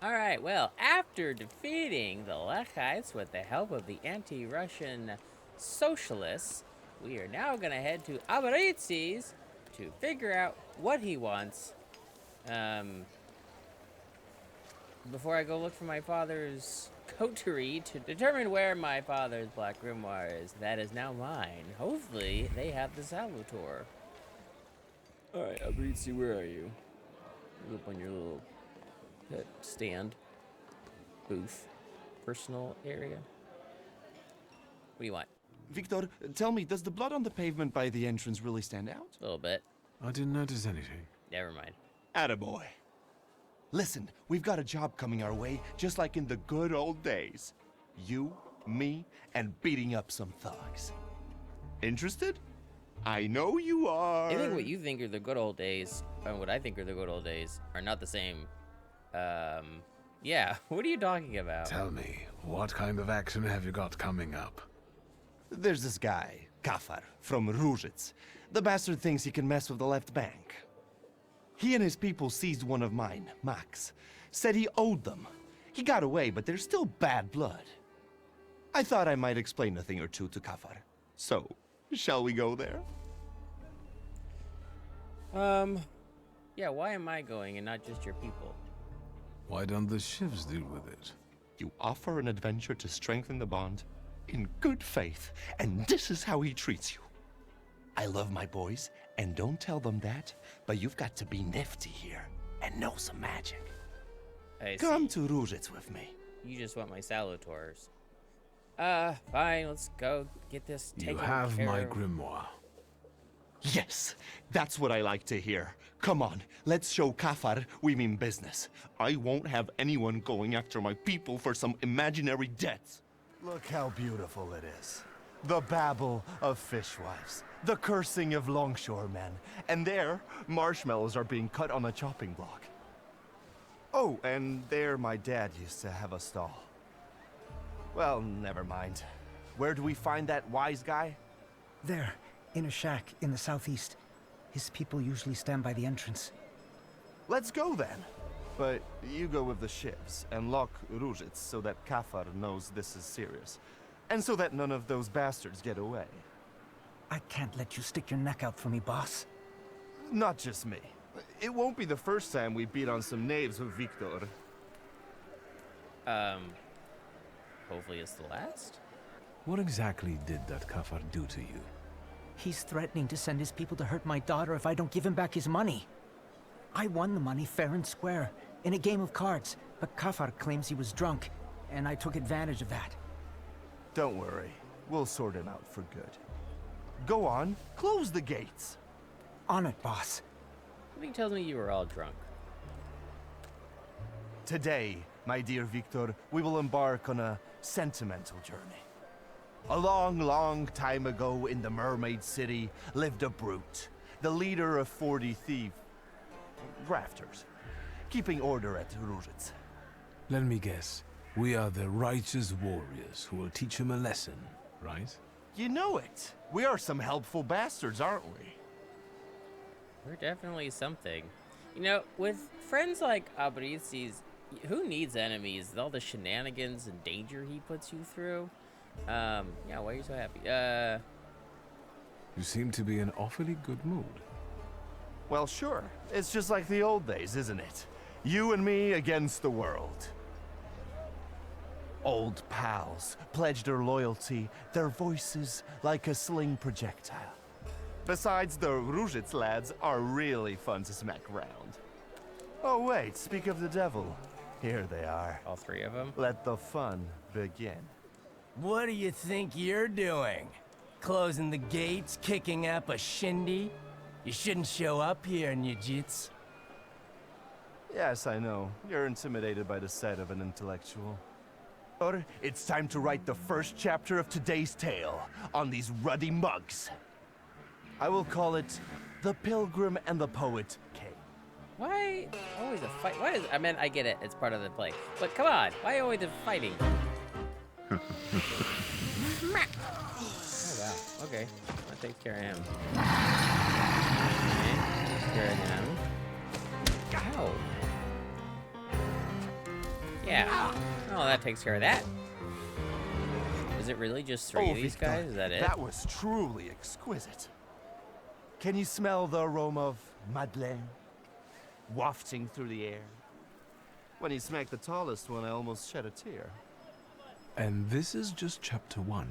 Alright, well, after defeating the Lechites with the help of the anti-Russian socialists, we are now going to head to Abaritzis to figure out what he wants. Before I go look for my father's coterie to determine where my father's Black Grimoire is. That is now mine. Hopefully, they have the Salvatore. Alright, Abritzi, where are you? You're up on your little stand, booth, personal area. What do you want? Victor, tell me, does the blood on the pavement by the entrance really stand out? A little bit. I didn't notice anything. Never mind. Attaboy. Listen, we've got a job coming our way, just like in the good old days. You, me, and beating up some thugs. Interested? I know you are. I think what you think are the good old days and what I think are the good old days are not the same. Yeah, what are you talking about? Tell me, what kind of action have you got coming up? There's this guy, Kafar, from Ruzhitz. The bastard thinks he can mess with the left bank. He and his people seized one of mine, Max. Said he owed them. He got away, but there's still bad blood. I thought I might explain a thing or two to Kafar. So, shall we go there? Yeah, why am I going and not just your people? Why don't the shivs deal with it? You offer an adventure to strengthen the bond in good faith, and this is how he treats you. I love my boys, and don't tell them that, but you've got to be nifty here and know some magic. I Come see. to Ruzhitz with me. You just want my Salvatores. Fine, let's go get this taken You have care my of. grimoire. Yes, that's what I like to hear. Come on, let's show Kafar we mean business. I won't have anyone going after my people for some imaginary debts. Look how beautiful it is. The babble of fishwives, the cursing of longshoremen, and there, marshmallows are being cut on a chopping block. Oh, and there my dad used to have a stall. Well, never mind. Where do we find that wise guy? There, in a shack in the southeast. His people usually stand by the entrance. Let's go then. But you go with the ships and lock Ruzhitz so that Kafar knows this is serious. And so that none of those bastards get away. I can't let you stick your neck out for me, boss. Not just me. It won't be the first time we beat on some knaves with Victor. Hopefully it's the last? What exactly did that Kafar do to you? He's threatening to send his people to hurt my daughter if I don't give him back his money. I won the money fair and square, in a game of cards, but Kafar claims he was drunk, and I took advantage of that. Don't worry. We'll sort him out for good. Go on, close the gates. On it, boss. Something tells me you were all drunk. Today, my dear Victor, we will embark on a sentimental journey. A long, long time ago in the Mermaid City lived a brute, the leader of 40 grafters, keeping order at Ruzhitz. Let me guess. We are the righteous warriors who will teach him a lesson, right? You know it. We are some helpful bastards, aren't we? We're definitely something. You know, with friends like Abrizi's, who needs enemies? All the shenanigans and danger he puts you through. Yeah, why are you so happy? You seem to be in awfully good mood. Well, sure. It's just like the old days, isn't it? You and me against the world. Old pals pledged their loyalty, their voices like a sling projectile. Besides, the Ruzhitz lads are really fun to smack around. Oh wait, speak of the devil. Here they are. All three of them? Let the fun begin. What do you think you're doing? Closing the gates, kicking up a shindy? You shouldn't show up here, Nujits. Yes, I know. You're intimidated by the sight of an intellectual. Or it's time to write the first chapter of today's tale on these ruddy mugs. I will call it The Pilgrim and the Poet Cave. Why always a fight? Why is? I mean, I get it. It's part of the play. But come on, why always the fighting? Oh wow. Okay, that takes care of him. Okay, takes care of him. Ow. Yeah. Oh, that takes care of that. Is it really just three of these Victor, guys? Is that it? That was truly exquisite. Can you smell the aroma of Madeleine wafting through the air? When you smacked the tallest one, I almost shed a tear. And this is just chapter 1.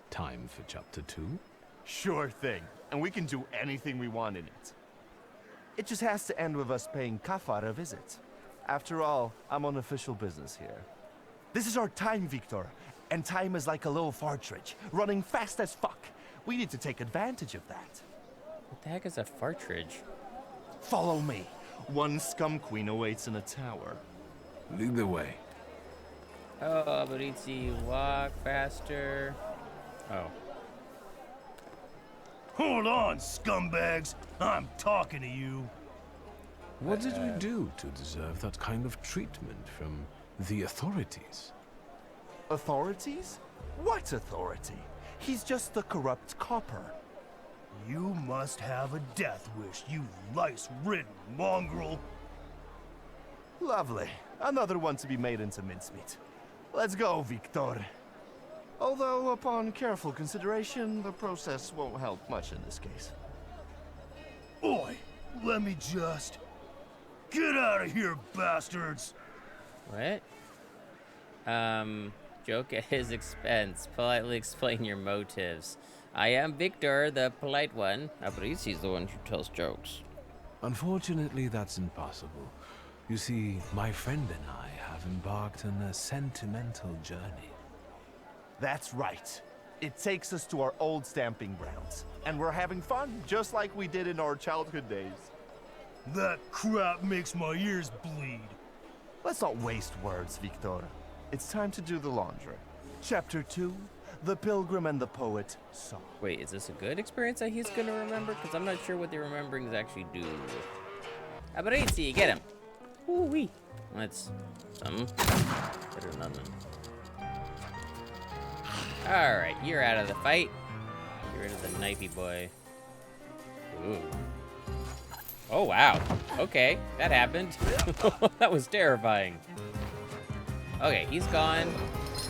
Time for chapter 2. Sure thing, and we can do anything we want in it. It just has to end with us paying Kafar a visit. After all, I'm on official business here. This is our time, Victor, and time is like a little partridge, running fast as fuck. We need to take advantage of that. What the heck is a partridge? Follow me. One scum queen awaits in a tower. Lead the way. Oh, Aburizi, walk faster. Oh. Hold on, scumbags. I'm talking to you. What did you do to deserve that kind of treatment from the authorities? Authorities? What authority? He's just a corrupt copper. You must have a death wish, you lice-ridden mongrel. Lovely. Another one to be made into mincemeat. Let's go, Victor. Although, upon careful consideration, the process won't help much in this case. Oi, let me just... Get out of here, bastards! What? Joke at his expense. Politely explain your motives. I am Victor, the polite one. Aburizi's the one who tells jokes. Unfortunately, that's impossible. You see, my friend and I have embarked on a sentimental journey. That's right. It takes us to our old stamping grounds. And we're having fun, just like we did in our childhood days. That crap makes my ears bleed. Let's not waste words, Victor. It's time to do the laundry. Chapter 2, The Pilgrim and the Poet Song. Wait, is this a good experience that he's gonna remember? Because I'm not sure what the rememberings actually do. Aburizi, get him! Ooh-wee. That's something. Better than nothing. Alright, you're out of the fight. Get rid of the knifey boy. Ooh. Oh, wow. Okay, that happened. That was terrifying. Okay, he's gone.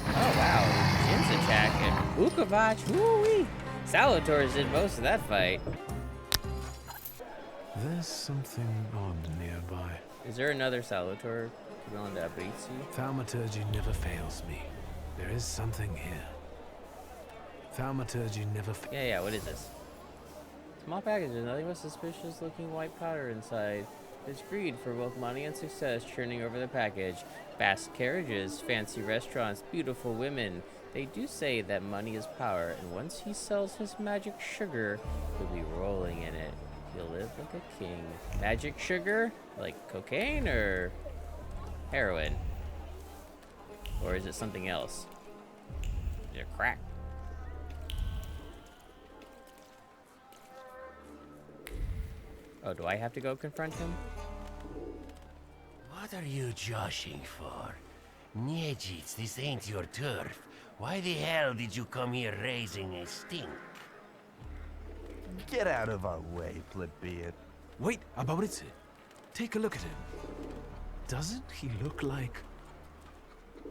Oh, wow. Jinzachak and Ukavac. Woo-wee. Salvatore did most of that fight. There's something odd nearby. Is there another Salvatore equivalent to Aburizi? Thaumaturge never fails me. There is something here. Thaumaturge never Yeah, what is this? Small packages, nothing but suspicious looking white powder inside. There's greed for both money and success churning over the package. Fast carriages, fancy restaurants, beautiful women. They do say that money is power, and once he sells his magic sugar, he'll be rolling in it. He'll live like a king. Magic sugar? Like cocaine or heroin? Or is it something else? Is it crack? Oh, do I have to go confront him? What are you joshing for? Niejits, this ain't your turf. Why the hell did you come here raising a stink? Get out of our way, plebeian. Wait, Aburizi. Take a look at him. Doesn't he look like...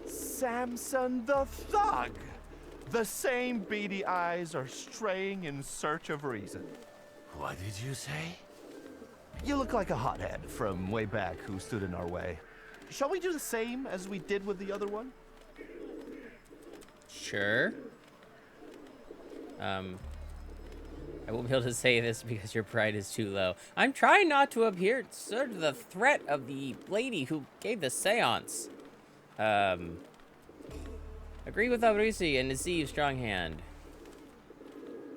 Samson the Thug! The same beady eyes are straying in search of reason. What did you say? You look like a hothead from way back who stood in our way. Shall we do the same as we did with the other one? Sure. I won't be able to say this because your pride is too low. I'm trying not to appear sort of the threat of the lady who gave the seance. Agree with Aburizi and deceive strong hand.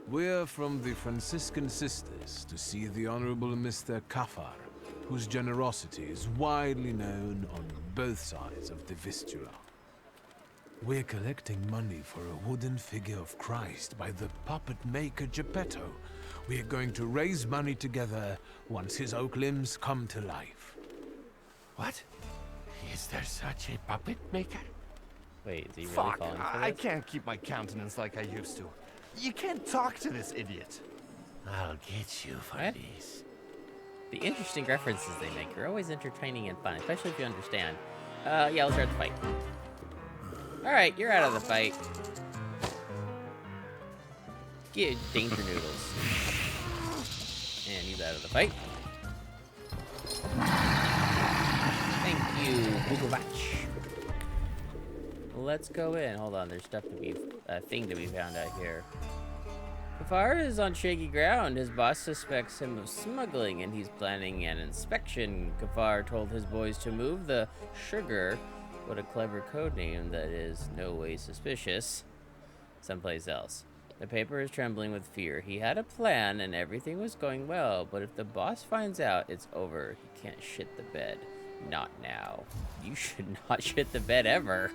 We're from the Franciscan Sisters to see the Honorable Mr. Kafar, whose generosity is widely known on both sides of the Vistula. We're collecting money for a wooden figure of Christ by the puppet maker Geppetto. We're going to raise money together once his oak limbs come to life. What? Is there such a puppet maker? Wait, is he really Fuck, falling for I this? can't keep my countenance like I used to. You can't talk to this idiot. I'll get you for What? this. The interesting references they make are always entertaining and fun, especially if you understand. Yeah, let's start the fight. Alright, you're out of the fight. Get danger noodles. And he's out of the fight. Thank you, Bukovac. Let's go in. Hold on, there's stuff to be, a thing to be found out here. Kafar is on shaky ground. His boss suspects him of smuggling, and he's planning an inspection. Kafar told his boys to move the sugar, what a clever code name that is no way suspicious, someplace else. The paper is trembling with fear. He had a plan, and everything was going well, but if the boss finds out, it's over. He can't shit the bed. Not now. You should not shit the bed ever.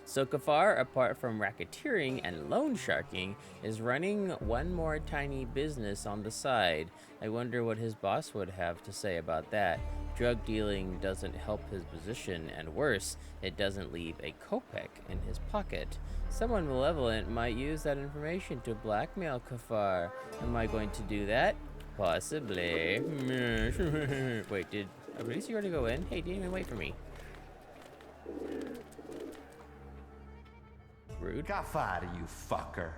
So Kafar, apart from racketeering and loan sharking, is running one more tiny business on the side. I wonder what his boss would have to say about that. Drug dealing doesn't help his position, and worse, it doesn't leave a kopeck in his pocket. Someone malevolent might use that information to blackmail Kafar. Am I going to do that? Possibly. Wait, did Abrisi already go in? Hey, didn't even wait for me. Rude. Kafar, you fucker.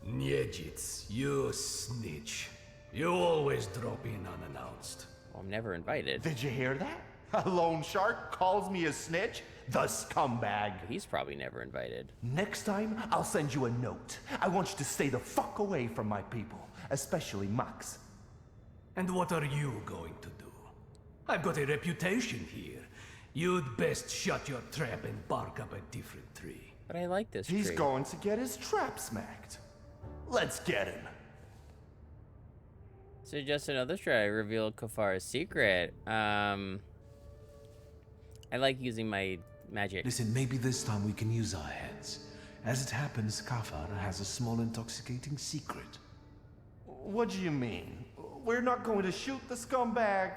Niedzic, you snitch. You always drop in unannounced. Well, I'm never invited. Did you hear that? A loan shark calls me a snitch? The scumbag. He's probably never invited. Next time, I'll send you a note. I want you to stay the fuck away from my people, especially Max. And what are you going to do? I've got a reputation here. You'd best shut your trap and bark up a different tree. But I like this He's tree. going to get his trap smacked. Let's get him. So just another try to reveal Kafar's secret. I like using my magic. Listen, maybe this time we can use our heads. As it happens, Kafar has a small intoxicating secret. What do you mean? We're not going to shoot the scumbag?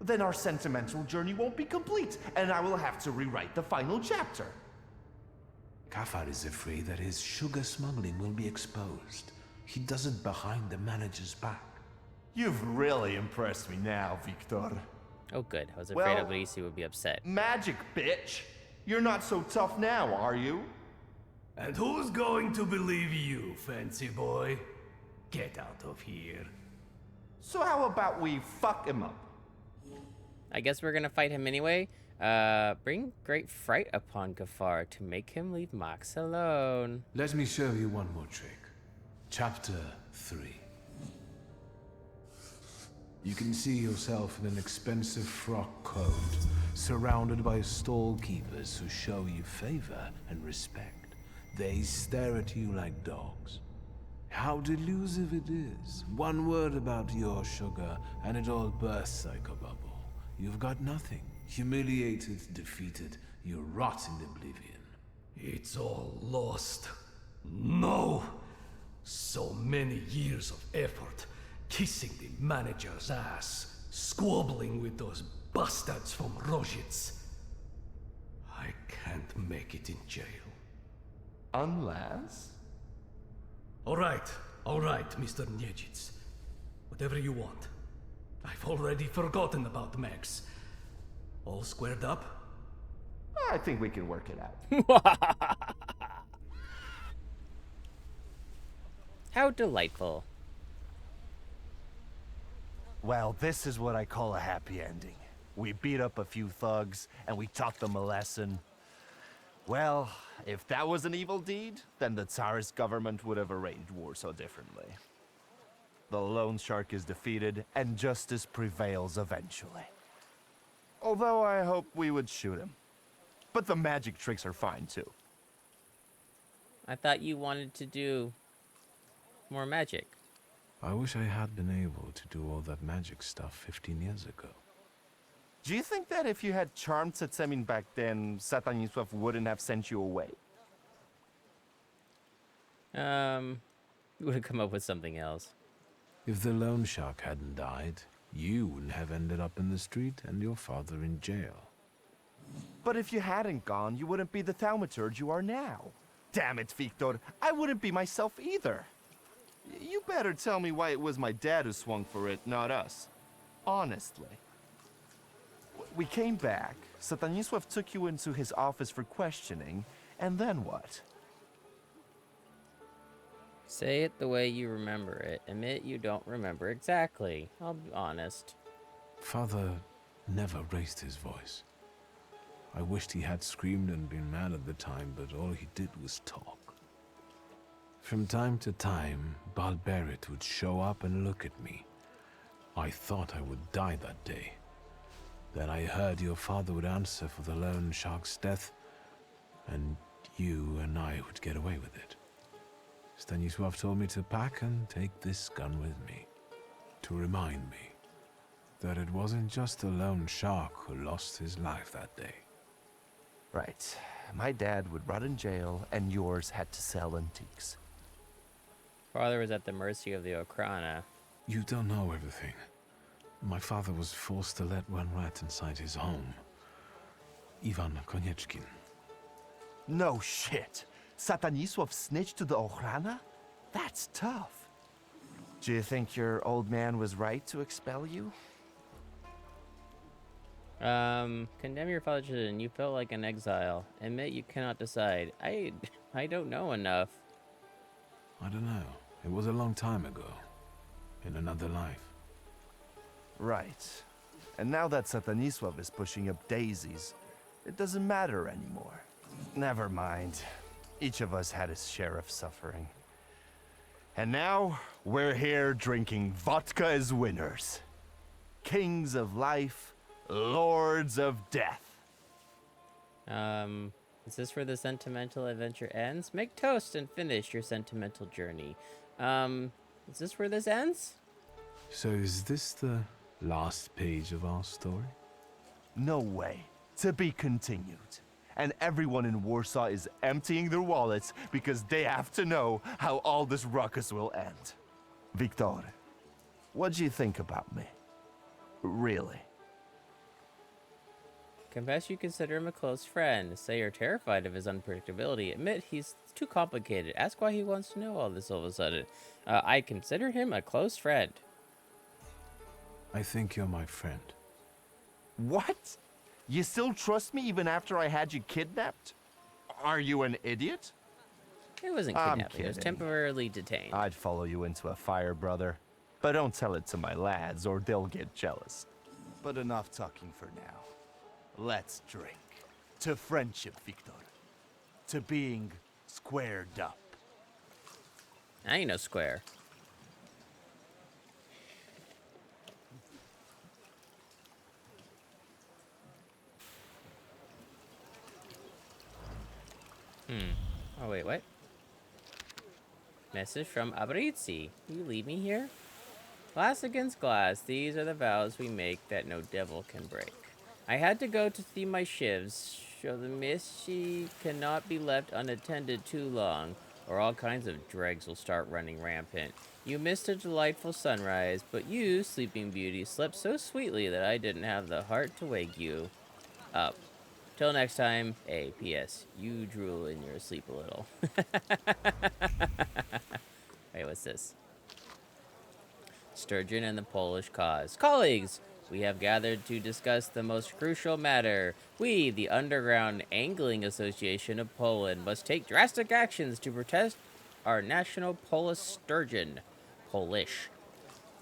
Then our sentimental journey won't be complete, and I will have to rewrite the final chapter. Kafar is afraid that his sugar smuggling will be exposed. He does it behind the manager's back. You've really impressed me now, Victor. Oh, good. I was afraid Well- Abrisi would be upset. Magic, bitch! You're not so tough now, are you? And who's going to believe you, fancy boy? Get out of here. So how about we fuck him up? I guess we're gonna fight him anyway. Bring great fright upon Kafar to make him leave Max alone. Let me show you one more trick. Chapter 3. You can see yourself in an expensive frock coat, surrounded by stall keepers who show you favor and respect. They stare at you like dogs. How delusive it is. One word about your sugar, and it all bursts like a bubble. You've got nothing. Humiliated, defeated, you rot in oblivion. It's all lost. No! So many years of effort, kissing the manager's ass, squabbling with those bastards from Rozhitz. I can't make it in jail. Unless? All right, Mr. Niedzic. Whatever you want. I've already forgotten about Max. All squared up? I think we can work it out. How delightful. Well, this is what I call a happy ending. We beat up a few thugs, and we taught them a lesson. Well, if that was an evil deed, then the Tsarist government would have arranged war so differently. The loan shark is defeated, and justice prevails eventually. Although I hope we would shoot him. But the magic tricks are fine, too. I thought you wanted to do more magic. I wish I had been able to do all that magic stuff 15 years ago. Do you think that if you had charmed Setsemin back then, Satanisław wouldn't have sent you away? We would have come up with something else. If the loan shark hadn't died, you wouldn't have ended up in the street and your father in jail. But if you hadn't gone, you wouldn't be the Thaumaturge you are now. Damn it, Victor, I wouldn't be myself either. You better tell me why it was my dad who swung for it, not us. Honestly. we came back, Satanisław took you into his office for questioning, and then what? Say it the way you remember it. Admit you don't remember exactly. I'll be honest. Father never raised his voice. I wished he had screamed and been mad at the time, but all he did was talk. From time to time, Balberit would show up and look at me. I thought I would die that day. Then I heard your father would answer for the lone shark's death, and you and I would get away with it. Stanisław told me to pack and take this gun with me, to remind me that it wasn't just a lone shark who lost his life that day. Right. My dad would rot in jail, and yours had to sell antiques. Father was at the mercy of the Okrana. You don't know everything. My father was forced to let one rat inside his home. Ivan Konieczkin. No shit. Satanisław snitched to the Ochrana? That's tough. Do you think your old man was right to expel you? Condemn your father to and you felt like an exile. Admit you cannot decide. I don't know enough. I don't know. It was a long time ago. In another life. Right. And now that Satanisław is pushing up daisies, it doesn't matter anymore. Never mind. Each of us had his share of suffering. And now, we're here drinking vodka as winners. Kings of life, lords of death. Is this where the sentimental adventure ends? Make toast and finish your sentimental journey. Is this where this ends? So is this the last page of our story? No way. To be continued. And everyone in Warsaw is emptying their wallets because they have to know how all this ruckus will end. Victor, what do you think about me? Really? Confess you consider him a close friend. Say you're terrified of his unpredictability. Admit he's too complicated. Ask why he wants to know all this all of a sudden. I consider him a close friend. I think you're my friend. What? You still trust me even after I had you kidnapped? Are you an idiot? It wasn't I'm kidnapping. It was kidding. temporarily detained. I'd follow you into a fire, brother. But don't tell it to my lads or they'll get jealous. But enough talking for now. Let's drink. To friendship, Victor. To being squared up. I ain't no square. Oh, wait, what? Message from Abrizi. You leave me here? Glass against glass, these are the vows we make that no devil can break. I had to go to see my shivs. Show the mist she cannot be left unattended too long, or all kinds of dregs will start running rampant. You missed a delightful sunrise, but you, Sleeping Beauty, slept so sweetly that I didn't have the heart to wake you up. Till next time, hey, P.S. You drool in your sleep a little. Wait, what's this? Sturgeon and the Polish cause. Colleagues, we have gathered to discuss the most crucial matter. We, the Underground Angling Association of Poland, must take drastic actions to protect our national Polish sturgeon. Polish.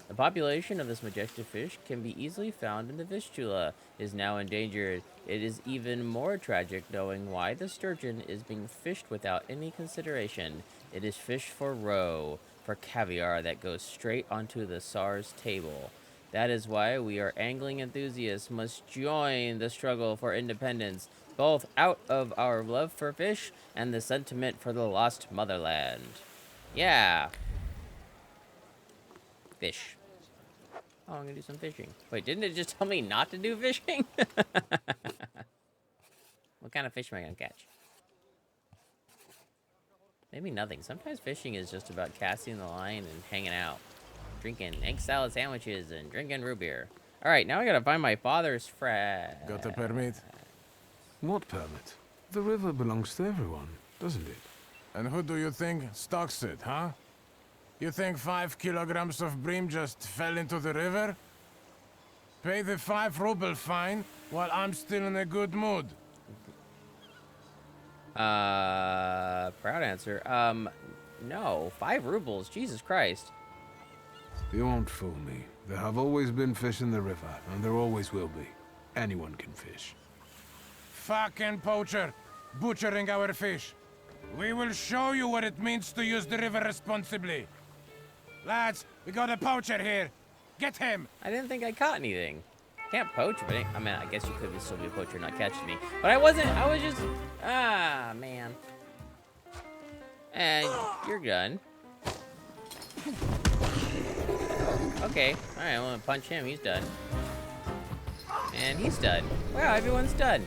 The population of this majestic fish can be easily found in the Vistula. It is now endangered. It is even more tragic knowing why the sturgeon is being fished without any consideration. It is fished for roe, for caviar that goes straight onto the Tsar's table. That is why we are angling enthusiasts must join the struggle for independence, both out of our love for fish and the sentiment for the lost motherland. Yeah. Fish. Oh, I'm gonna do some fishing. Wait, didn't it just tell me not to do fishing? What kind of fish am I gonna catch? Maybe nothing. Sometimes fishing is just about casting the line and hanging out. Drinking egg salad sandwiches and drinking root beer. Alright, now I gotta find my father's friend. Got a permit? What permit? The river belongs to everyone, doesn't it? And who do you think stocks it, huh? You think 5 kilograms of bream just fell into the river? Pay the 5 ruble fine, while I'm still in a good mood. Proud answer. No. 5 rubles. Jesus Christ. You won't fool me. There have always been fish in the river, and there always will be. Anyone can fish. Fucking poacher, butchering our fish. We will show you what it means to use the river responsibly. Lads, we got a poacher here. Get him! I didn't think I caught anything. Can't poach, but I mean, I guess you could still be a poacher and not catching me. But I wasn't. I was just. Ah, man. And you're done. Okay. All right. I'm gonna punch him. He's done. And he's done. Wow, everyone's done.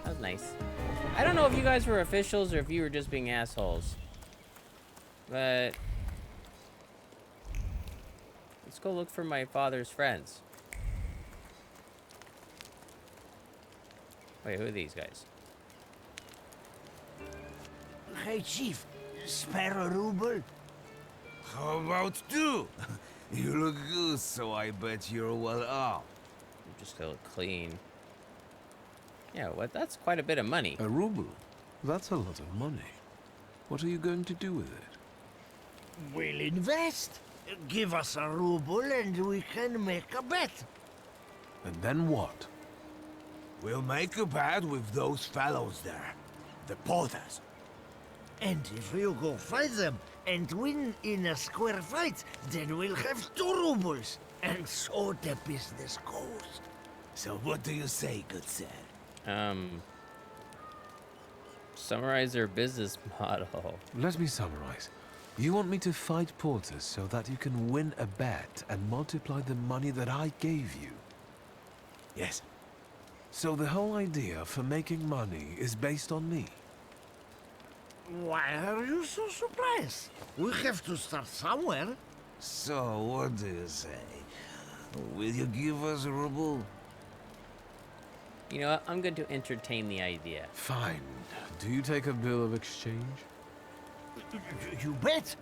That was nice. I don't know if you guys were officials or if you were just being assholes. But let's go look for my father's friends. Wait, who are these guys? Hey, Chief, spare a ruble? How about 2? You look good, so I bet you're well off. You just look clean. Yeah, what? That's quite a bit of money. A ruble? That's a lot of money. What are you going to do with it? We'll invest. Give us a ruble and we can make a bet. And then what? We'll make a bet with those fellows there, the porters. And if you go fight them and win in a square fight, then we'll have 2 rubles. And so the business goes. So what do you say, good sir? Summarize their business model. Let me summarize. You want me to fight porters so that you can win a bet and multiply the money that I gave you? Yes. So the whole idea for making money is based on me? Why are you so surprised? We have to start somewhere. So, what do you say? Will you give us a ruble? You know what? I'm going to entertain the idea. Fine. Do you take a bill of exchange? You bet.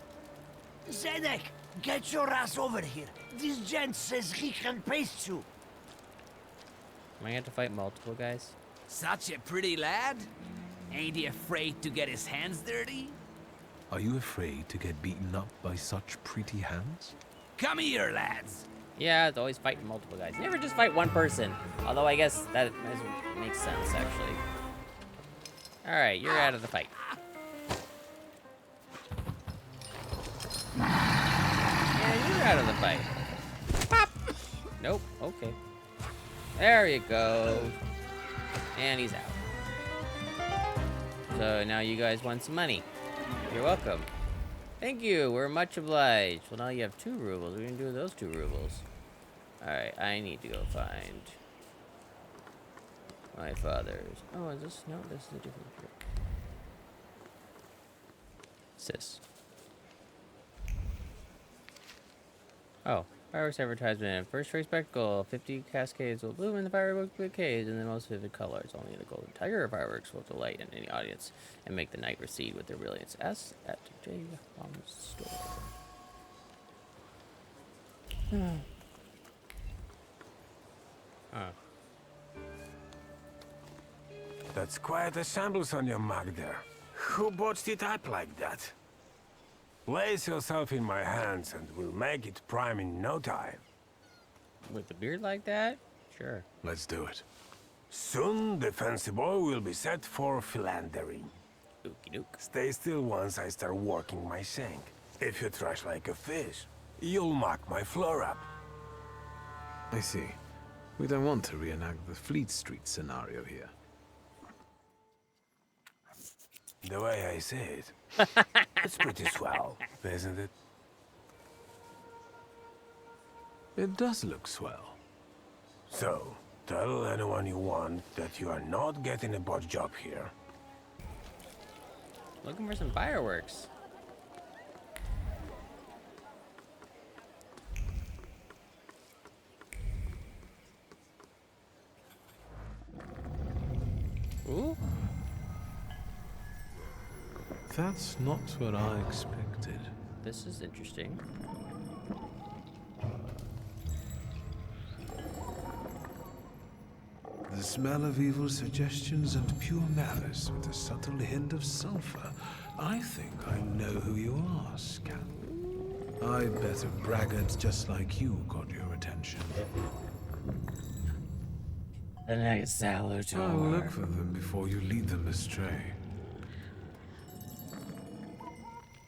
Zedek, get your ass over here. This gent says he can paste you. Am I going to have to fight multiple guys? Such a pretty lad. Ain't he afraid to get his hands dirty? Are you afraid to get beaten up by such pretty hands? Come here, lads. Yeah, it's always fighting multiple guys. Never just fight one person. Although I guess that makes sense, actually. Alright, you're out of the fight. Yeah, you're out of the fight. Pop! Nope, okay. There you go. And he's out. So now you guys want some money. You're welcome. Thank you, we're much obliged. Well, now you have 2 rubles. What are you gonna do with those 2 rubles? Alright, I need to go find my father's. Oh, is this? No, this is a different trip. Sis. Oh, fireworks advertisement. First rate spectacle. 50 cascades will bloom in the fireworks bouquets in the most vivid colors. Only the golden tiger fireworks will delight in any audience and make the night recede with their brilliance. S at J. Bomb's store. That's quite a shambles on your mug there. Who botched it up like that? Place yourself in my hands and we'll make it prime in no time. With the beard like that? Sure. Let's do it. Soon, the fancy boy will be set for philandering. Okie doke. Stay still once I start working my shank. If you trash like a fish, you'll mark my floor up. I see. We don't want to reenact the Fleet Street scenario here. The way I say it, it's pretty swell, isn't it? It does look swell. So, tell anyone you want that you are not getting a botch job here. Looking for some fireworks. Ooh. That's not what I expected. This is interesting. smell of evil suggestions and pure malice with a subtle hint of sulfur. I think I know who you are, Scamp. I bet a braggart just like you got your attention. The next Salutor. I'll look for them before you lead them astray.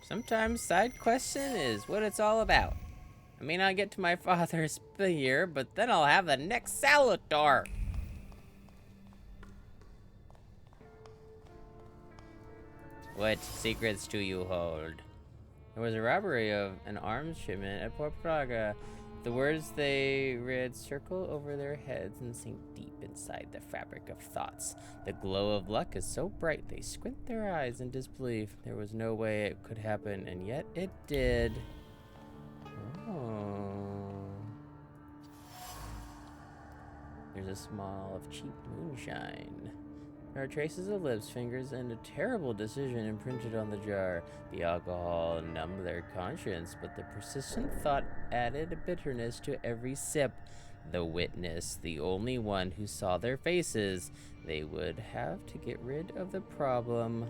Sometimes side questing is what it's all about. I may not get to my father's spear, but then I'll have the next Salutor. What secrets do you hold? There was a robbery of an arms shipment at Port Praga. The words they read circle over their heads and sink deep inside the fabric of thoughts. The glow of luck is so bright they squint their eyes in disbelief. There was no way it could happen, and yet it did. Oh. There's a smell of cheap moonshine. There are traces of lips, fingers, and a terrible decision imprinted on the jar. The alcohol numbed their conscience, but the persistent thought added a bitterness to every sip. The witness, the only one who saw their faces. They would have to get rid of the problem.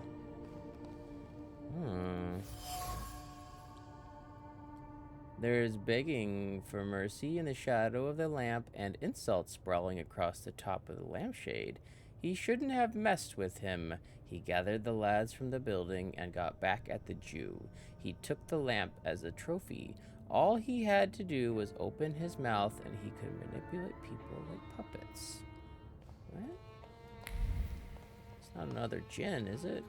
There's begging for mercy in the shadow of the lamp and insults sprawling across the top of the lampshade. He shouldn't have messed with him. He gathered the lads from the building and got back at the Jew. He took the lamp as a trophy. All he had to do was open his mouth and he could manipulate people like puppets. What? It's not another djinn, is it?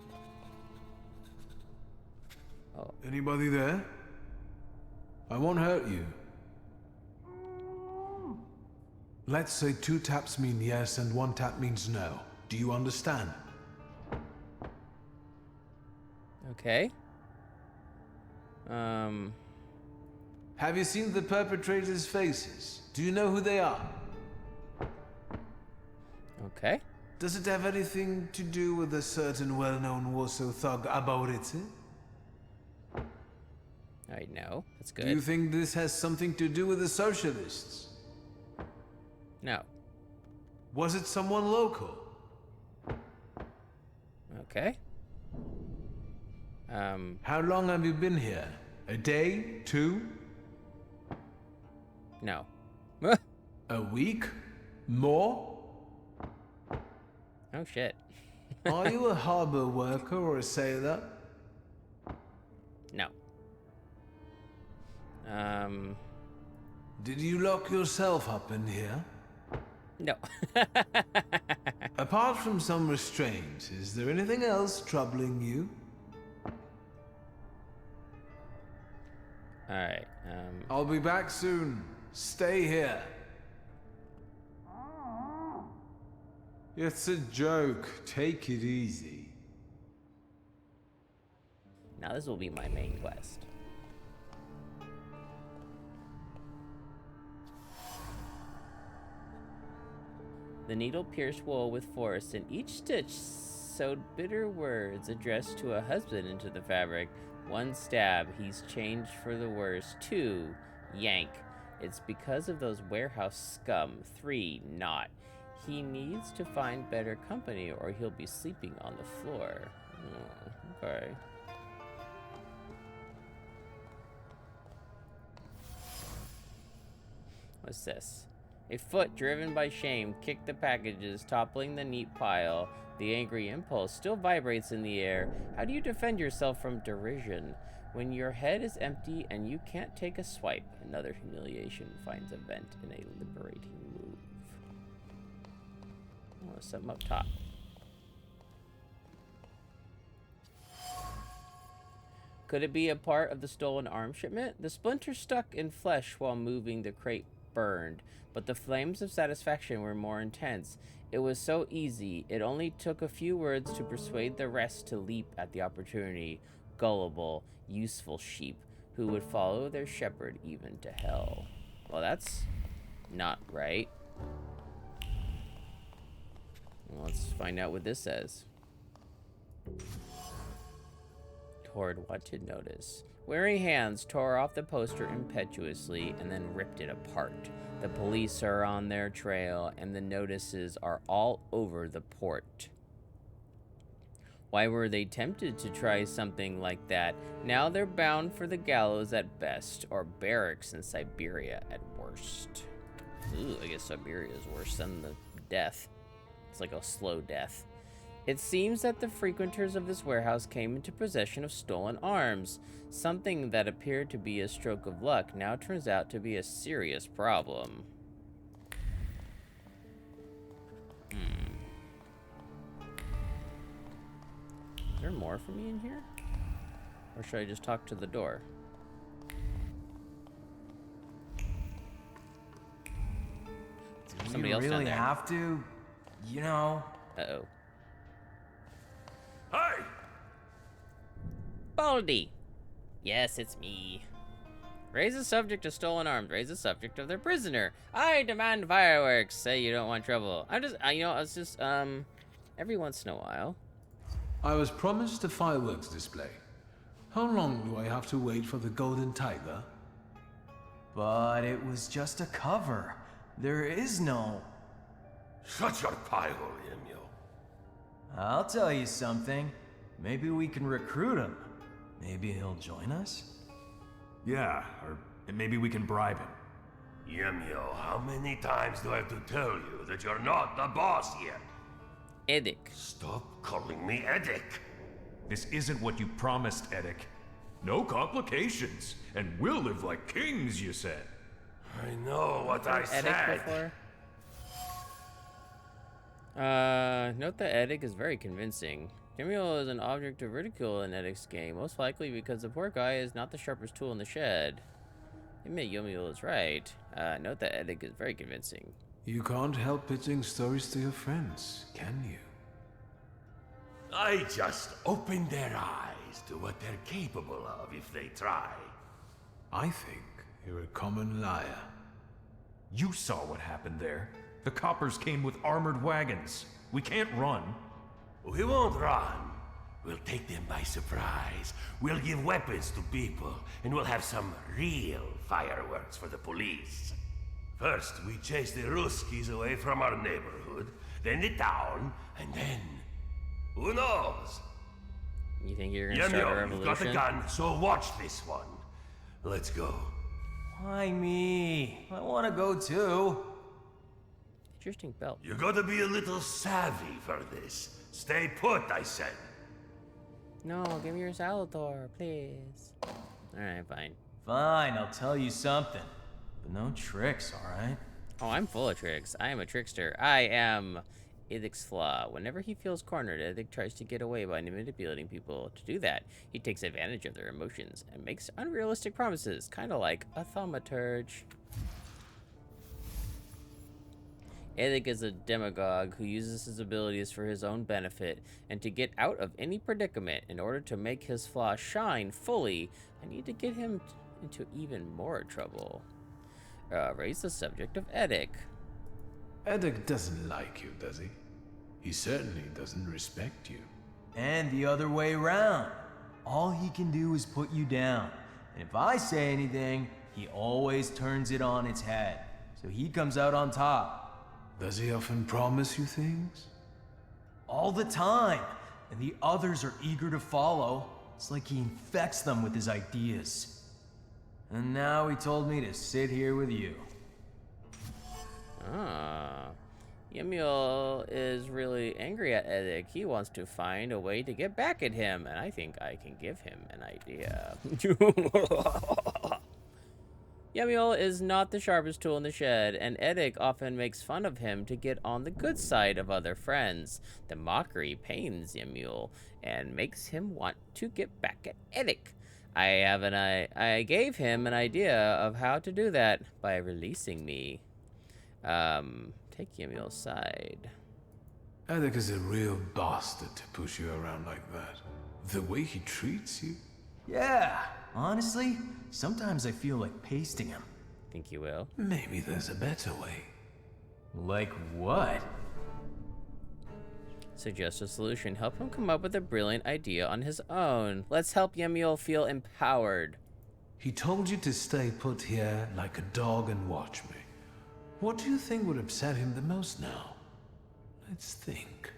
Oh. Anybody there? I won't hurt you. Let's say 2 taps mean yes and 1 tap means no. Do you understand? Okay. Have you seen the perpetrators' faces? Do you know who they are? Okay. Does it have anything to do with a certain well-known Warsaw thug, Abaurice? I know. That's good. Do you think this has something to do with the socialists? No. Was it someone local? Okay. How long have you been here? A day? 2? No. A week? More? Oh shit. Are you a harbor worker or a sailor? No. Did you lock yourself up in here? No. Apart from some restraint, is there anything else troubling you? Alright, I'll be back soon. Stay here. It's a joke. Take it easy. now this will be my main quest. The needle pierced wool with force, and each stitch sewed bitter words addressed to a husband into the fabric. 1 stab, he's changed for the worse. 2, yank. It's because of those warehouse scum. 3, not. He needs to find better company or he'll be sleeping on the floor. Oh, okay. What's this? A foot driven by shame kicked the packages, toppling the neat pile. The angry impulse still vibrates in the air. How do you defend yourself from derision? When your head is empty and you can't take a swipe, another humiliation finds a vent in a liberating move. Oh, something up top. Could it be a part of the stolen arm shipment? The splinter stuck in flesh while moving. The crate burned, but the flames of satisfaction were more intense. It was so easy. It only took a few words to persuade the rest to leap at the opportunity. Gullible, useful sheep who would follow their shepherd even to hell. Well, that's not right. Well, let's find out what this says. Toward wanted notice. Weary hands tore off the poster impetuously and then ripped it apart. The police are on their trail, and the notices are all over the port. Why were they tempted to try something like that? Now they're bound for the gallows at best, or barracks in Siberia at worst. Ooh, I guess Siberia is worse than the death. It's like a slow death. It seems that the frequenters of this warehouse came into possession of stolen arms. Something that appeared to be a stroke of luck now turns out to be a serious problem. Is there more for me in here? Or should I just talk to the door? Somebody else down really there. have to, you know. Uh-oh. Hey! Baldy! Yes, it's me. Raise the subject of stolen arms. Raise the subject of their prisoner. I demand fireworks. Say you don't want trouble. I'm just, you know, it's just, every once in a while. I was promised a fireworks display. How long do I have to wait for the Golden Tiger? But it was just a cover. There is no... Shut your pie hole, Emil. I'll tell you something. Maybe we can recruit him. Maybe he'll join us? Yeah, or maybe we can bribe him. Emil, how many times do I have to tell you that you're not the boss yet? Edik. Stop calling me Edik. This isn't what you promised, Edik. No complications, and we'll live like kings, you said. I know what I Edik said. before? Note that Edik is very convincing. Yumio is an object of ridicule in Edik's game, most likely because the poor guy is not the sharpest tool in the shed. Admit Yumio is right. Note that Edik is very convincing. You can't help pitching stories to your friends, can you? I just opened their eyes to what they're capable of if they try. I think you're a common liar. You saw what happened there. The coppers came with armored wagons. We can't run. We won't run. We'll take them by surprise. We'll give weapons to people, and we'll have some real fireworks for the police. First, we chase the Ruskies away from our neighborhood, then the town, and then... who knows? You think you're gonna start a revolution? You've got the gun, so watch this one. Let's go. Why me? I want to go too. Interesting belt. You gotta be a little savvy for this. Stay put, I said. No, give me your Salvatore, please. Alright, fine. Fine, I'll tell you something. But no tricks, alright? Oh, I'm full of tricks. I am a trickster. I am Edik's flaw. Whenever he feels cornered, Edik tries to get away by manipulating people. To do that, he takes advantage of their emotions and makes unrealistic promises, kind of like a thaumaturge. Edik is a demagogue who uses his abilities for his own benefit and to get out of any predicament. In order to make his flaw shine fully, I need to get him into even more trouble. Raise the subject of Edik. Edik doesn't like you, does he? He certainly doesn't respect you. And the other way around. All he can do is put you down. And if I say anything, he always turns it on its head. So he comes out on top. Does he often promise you things? All the time. And the others are eager to follow. It's like he infects them with his ideas. And now he told me to sit here with you. Ah. Yemiel is really angry at Edik. He wants to find a way to get back at him, and I think I can give him an idea. Yemiel is not the sharpest tool in the shed, and Edik often makes fun of him to get on the good side of other friends. The mockery pains Yemiel and makes him want to get back at Edik. I gave him an idea of how to do that by releasing me. Take Yemiel's side. Edik is a real bastard to push you around like that. The way he treats you. Yeah, honestly, sometimes I feel like pasting him. Think you will? Maybe there's a better way. Like what? Suggest a solution. Help him come up with a brilliant idea on his own. Let's help Yemiel feel empowered. He told you to stay put here like a dog and watch me. What do you think would upset him the most now? Let's think.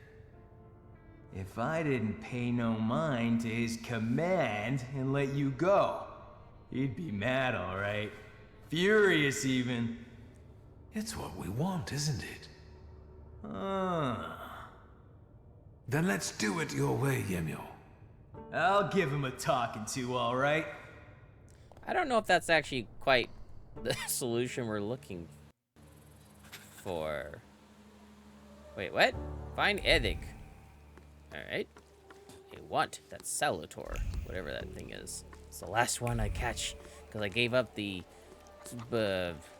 If I didn't pay no mind to his command and let you go, he'd be mad, all right. Furious, even. It's what we want, isn't it? Ah. Then let's do it your way, Yemyo. I'll give him a talking to, all right. I don't know if that's actually quite the solution we're looking for. Wait, what? Find Eddic. Alright. I want that Salutor, whatever that thing is. It's the last one I catch, because I gave up the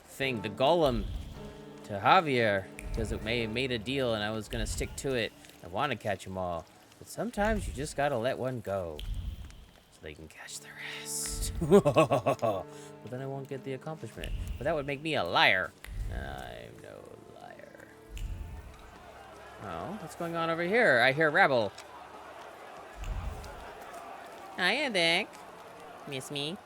thing, the golem, to Javier, because it made a deal and I was going to stick to it. I want to catch them all, but sometimes you just got to let one go, so they can catch the rest. But then I won't get the accomplishment. But that would make me a liar. I'm no liar. Oh, what's going on over here? I hear rabble. Hi, Dick. Miss me?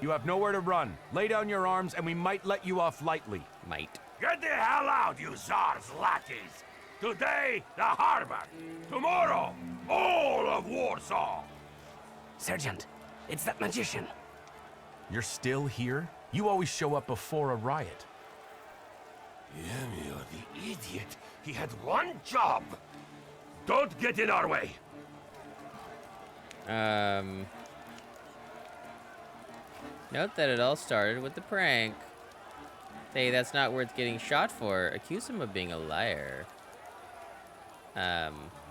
You have nowhere to run. Lay down your arms and we might let you off lightly. Might. Get the hell out, you Tsar's latties! Today, the harbor. Tomorrow, all of Warsaw. Sergeant, it's that magician. You're still here? You always show up before a riot. Yemio, the idiot. He had one job. Don't get in our way. Note that it all started with the prank. Hey, that's not worth getting shot for. Accuse him of being a liar.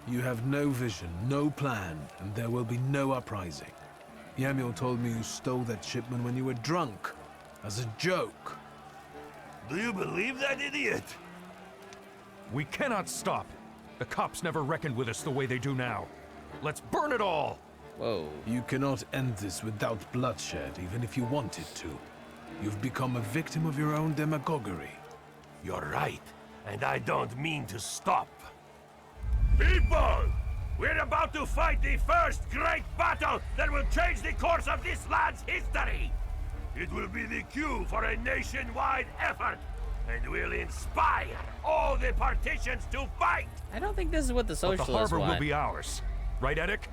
You have no vision, no plan, and there will be no uprising. Yamil told me you stole that shipment when you were drunk, as a joke. Do you believe that idiot? We cannot stop. The cops never reckoned with us the way they do now. Let's burn it all! Whoa. You cannot end this without bloodshed, even if you wanted to. You've become a victim of your own demagoguery. You're right, and I don't mean to stop. People! We're about to fight the first great battle that will change the course of this land's history! It will be the cue for a nationwide effort, and will inspire all the partitions to fight! I don't think this is what the But socialists the harbor want. will be ours. Right, Eddic?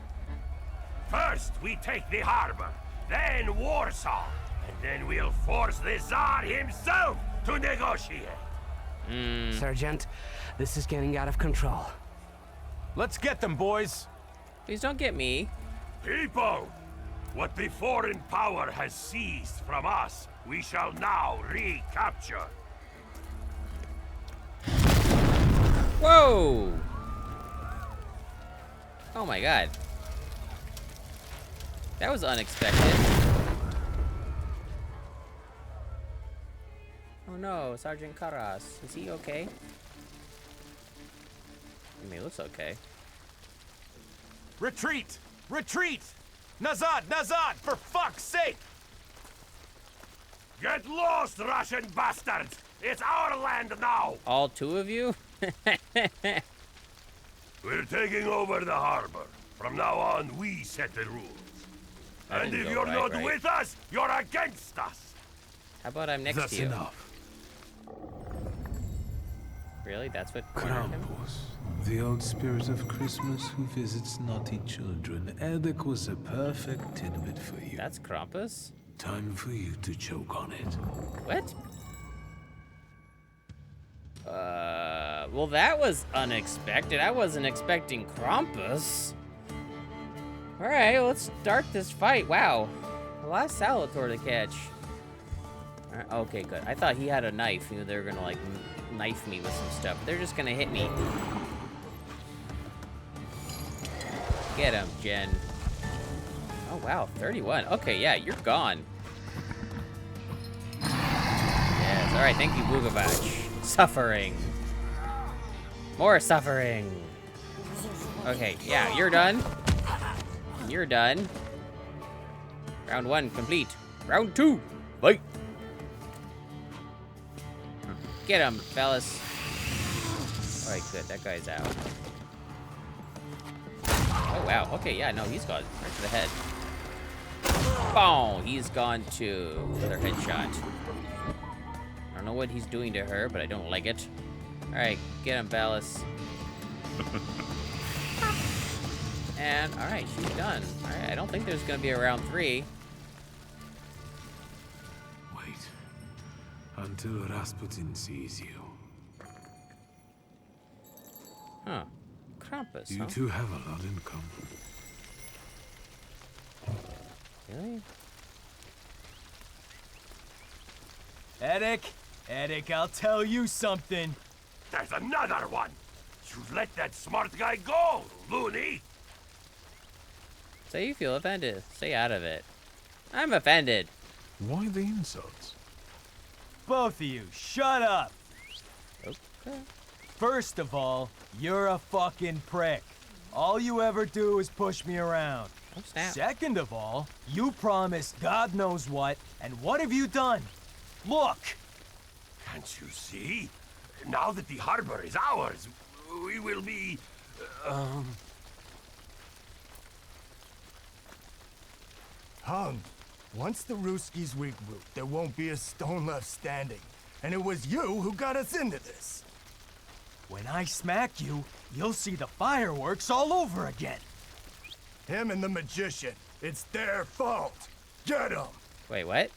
First, we take the harbor, then Warsaw, and then we'll force the Tsar himself to negotiate. Sergeant, this is getting out of control. Let's get them, boys! Please don't get me. People! What the foreign power has seized from us, we shall now recapture. Whoa! Oh my god. That was unexpected. Oh no, Sergeant Karas. Is he okay? I mean, he looks okay. Retreat! Retreat! Nazad! Nazad! For fuck's sake! Get lost, Russian bastards! It's our land now! All two of you? We're taking over the harbor. From now on, we set the rules. That And didn't if go you're not right. with us, you're against us! How about I'm next That's to you? enough. Really? That's what cornered him? Krampus, the old spirit of Christmas who visits naughty children. Eddic was a perfect tidbit for you. That's Krampus? Time for you to choke on it. What? Well, that was unexpected. I wasn't expecting Krampus. Alright, let's start this fight. Wow. The last Salutor to catch. Alright, okay, good. I thought he had a knife. You know, they were gonna, like, knife me with some stuff. They're just gonna hit me. Get him, Jen. Oh, wow, 31. Okay, yeah, you're gone. Yes, alright, thank you, Bugavach. Suffering. More suffering. Okay, yeah, you're done. You're done. Round 1 complete. Round 2, fight. Get him, fellas. Alright, good, that guy's out. Oh, wow. Okay, yeah, no, he's gone right to the head. Boom! He's gone too. Another headshot. I don't know what he's doing to her, but I don't like it. Alright, get him, Ballas. And, alright, she's done. Alright, I don't think there's gonna be a round 3. Wait. Until Rasputin sees you. Huh. Krampus, You huh? two have a lot in common. Really? Edic, I'll tell you something. There's another one! You let that smart guy go, loony! So you feel offended. Stay out of it. I'm offended. Why the insults? Both of you, shut up! Okay. First of all, you're a fucking prick. All you ever do is push me around. Oh, snap. Second of all, you promised God knows what, and what have you done? Look! Can't you see? Now that the harbor is ours, we will be... Hung. Once the Ruskies regroup, there won't be a stone left standing. And it was you who got us into this. When I smack you, you'll see the fireworks all over again. Him and the magician. It's their fault. Get him! Wait, what?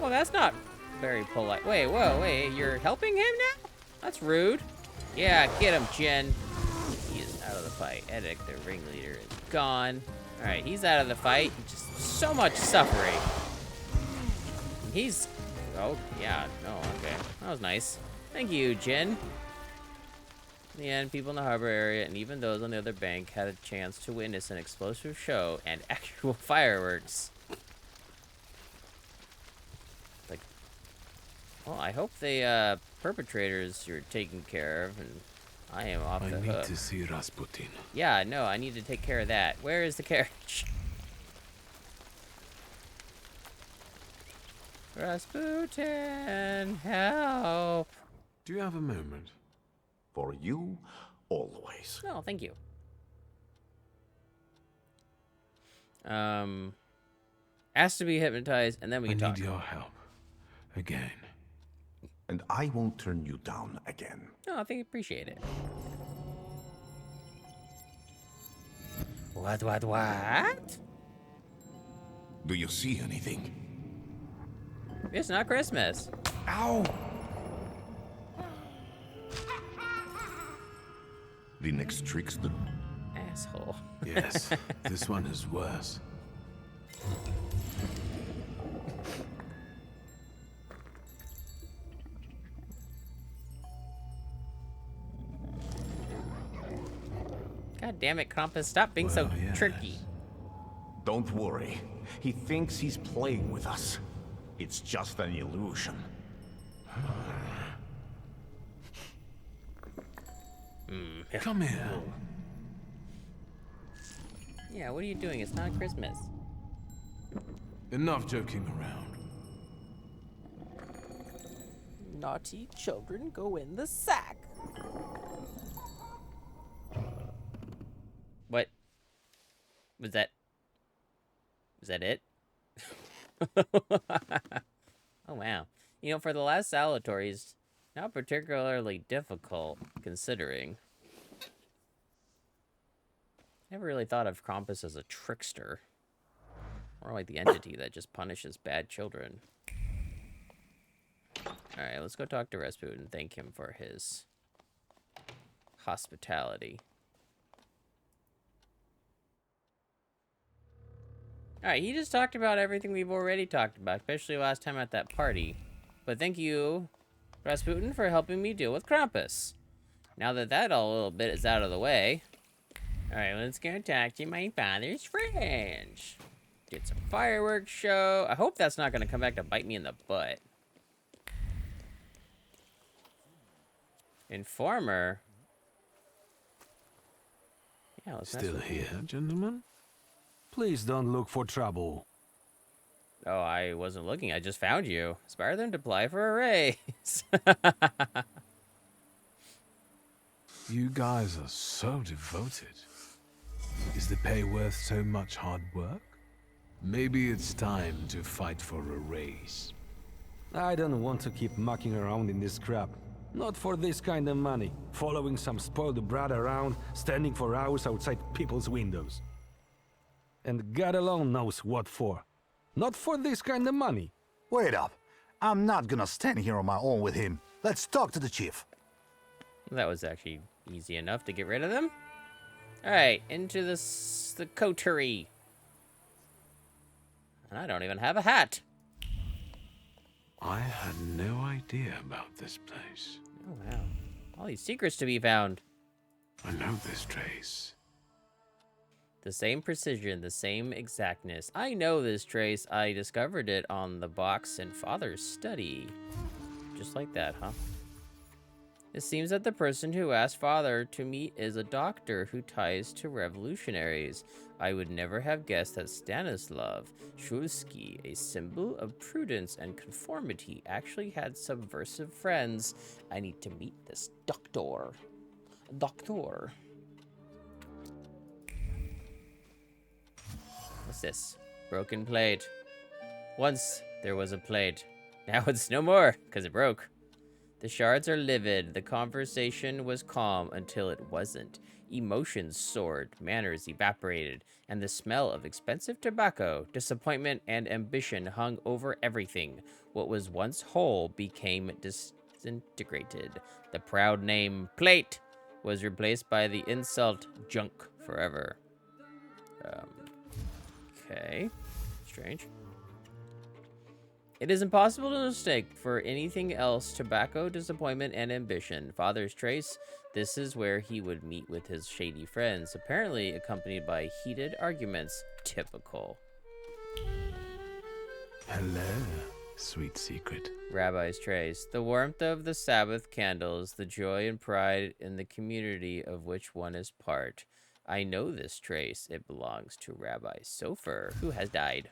Well, that's not very polite. Wait, whoa, wait, you're helping him now? That's rude. Yeah, get him, Jin. He is out of the fight. Edic, the ringleader, is gone. Alright, he's out of the fight. Just so much suffering. He's... Oh, yeah, no, okay. That was nice. Thank you, Jin. In the end, people in the harbor area and even those on the other bank had a chance to witness an explosive show and actual fireworks. Like, well, I hope the perpetrators you're taking care of, and I am off the I hook. need to see Rasputin. Yeah, no, I need to take care of that. Where is the carriage? Rasputin, help! Do you have a moment? For you, always. No, thank you. Asked to be hypnotized, and then we can talk. I need your help. Again. And I won't turn you down again. No, I think I appreciate it. What? Do you see anything? It's not Christmas. Ow! The next trickster. Asshole. Yes, this one is worse. God damn it, Krampus, stop being so Yes. tricky. Don't worry. He thinks he's playing with us. It's just an illusion. Come here. Yeah, what are you doing? It's not Christmas. Enough joking around. Naughty children go in the sack. What? Was that it? Oh, wow. You know, for the last Salvatore, he's not particularly difficult, considering. Never really thought of Krampus as a trickster. Or like the entity that just punishes bad children. Alright, let's go talk to Rasputin and thank him for his hospitality. Alright, he just talked about everything we've already talked about, especially last time at that party. But thank you, Rasputin, for helping me deal with Krampus. Now that that little bit is out of the way, alright, let's go talk to my father's friends. Get some fireworks show. I hope that's not going to come back to bite me in the butt. Informer? Yeah, let's mess Still with here, gentlemen? Please don't look for trouble. Oh, I wasn't looking. I just found you. Inspire them to apply for a raise. You guys are so devoted. Is the pay worth so much hard work? Maybe it's time to fight for a raise. I don't want to keep mucking around in this crap. Not for this kind of money. Following some spoiled brat around, standing for hours outside people's windows. And God alone knows what for. Not for this kind of money. Wait up. I'm not gonna stand here on my own with him. Let's talk to the chief. That was actually easy enough to get rid of them. Alright, into the coterie. And I don't even have a hat. I had no idea about this place. Oh, wow. All these secrets to be found. I know this trace. The same precision, the same exactness. I know this trace. I discovered it on the box in Father's study. Just like that, huh? It seems that the person who asked Father to meet is a doctor who ties to revolutionaries. I would never have guessed that Stanislav Shulsky, a symbol of prudence and conformity, actually had subversive friends. I need to meet this doctor. Doctor. What's this? Broken plate. Once there was a plate. Now it's no more, because it broke. The shards are livid. The conversation was calm until it wasn't. Emotions soared, manners evaporated, and the smell of expensive tobacco, disappointment, and ambition hung over everything. What was once whole became disintegrated. The proud name plate was replaced by the insult junk forever. Okay. Strange. It is impossible to mistake for anything else tobacco, disappointment, and ambition. Father's trace, this is where he would meet with his shady friends, apparently accompanied by heated arguments. Typical. Hello, sweet secret. Rabbi's trace. The warmth of the Sabbath candles, the joy and pride in the community of which one is part. I know this trace. It belongs to Rabbi Sofer, who has died.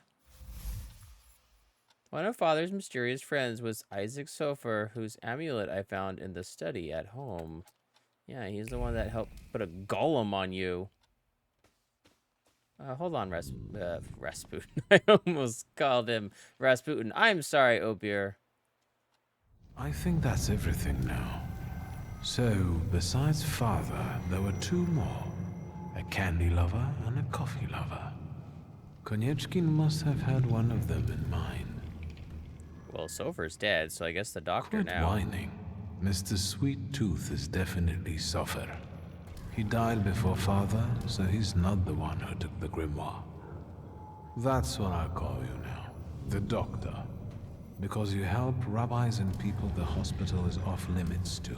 One of Father's mysterious friends was Isaac Sofer, whose amulet I found in the study at home. Yeah, he's the one that helped put a golem on you. Hold on, Rasputin. I almost called him Rasputin. I'm sorry, Obeer. I think that's everything now. So, besides Father, there were two more. A candy lover and a coffee lover. Konieczkin must have had one of them in mind. Well, Sofer's dead, so I guess the doctor Quit now. whining. Mr. Sweet Tooth is definitely Sofer. He died before Father, so he's not the one who took the grimoire. That's what I call you now. The Doctor. Because you help rabbis and people the hospital is off limits to.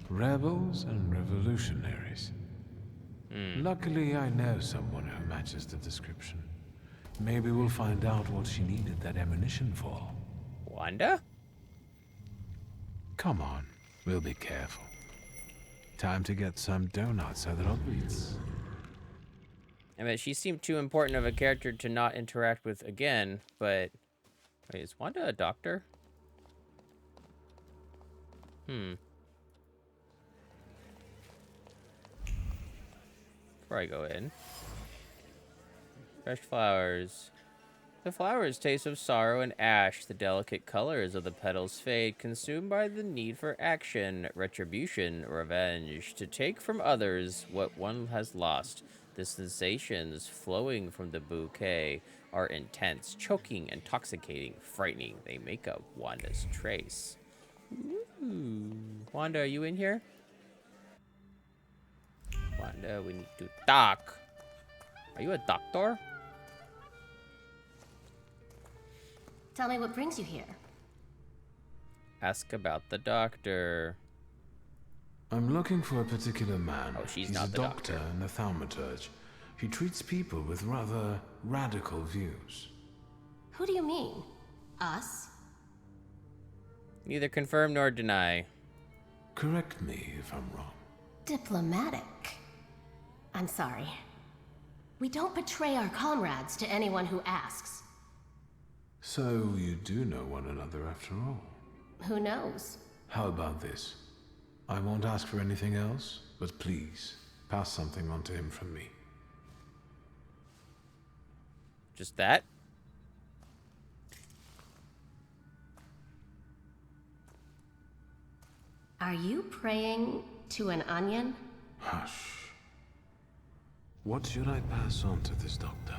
Rebels and revolutionaries. Luckily, I know someone who matches the description. Maybe we'll find out what she needed that ammunition for. Wanda? Come on, we'll be careful. Time to get some donuts at Robbie's. I mean, she seemed too important of a character to not interact with again, but... Wait, is Wanda a doctor? Before I go in. Fresh flowers. The flowers taste of sorrow and ash. The delicate colors of the petals fade, consumed by the need for action, retribution, revenge, to take from others what one has lost. The sensations flowing from the bouquet are intense, choking, intoxicating, frightening. They make up Wanda's trace. Ooh. Wanda, are you in here? Wanda, we need to talk. Are you a doctor? Tell me what brings you here. Ask about the doctor. I'm looking for a particular man. Oh, she's He's not a the doctor doctor. and a thaumaturge. He treats people with rather radical views. Who do you mean? Us? Neither confirm nor deny. Correct me if I'm wrong. Diplomatic. I'm sorry. We don't betray our comrades to anyone who asks. So you do know one another after all. Who knows? How about this? I won't ask for anything else, but please, pass something on to him from me. Just that? Are you praying to an onion? Hush. What should I pass on to this doctor?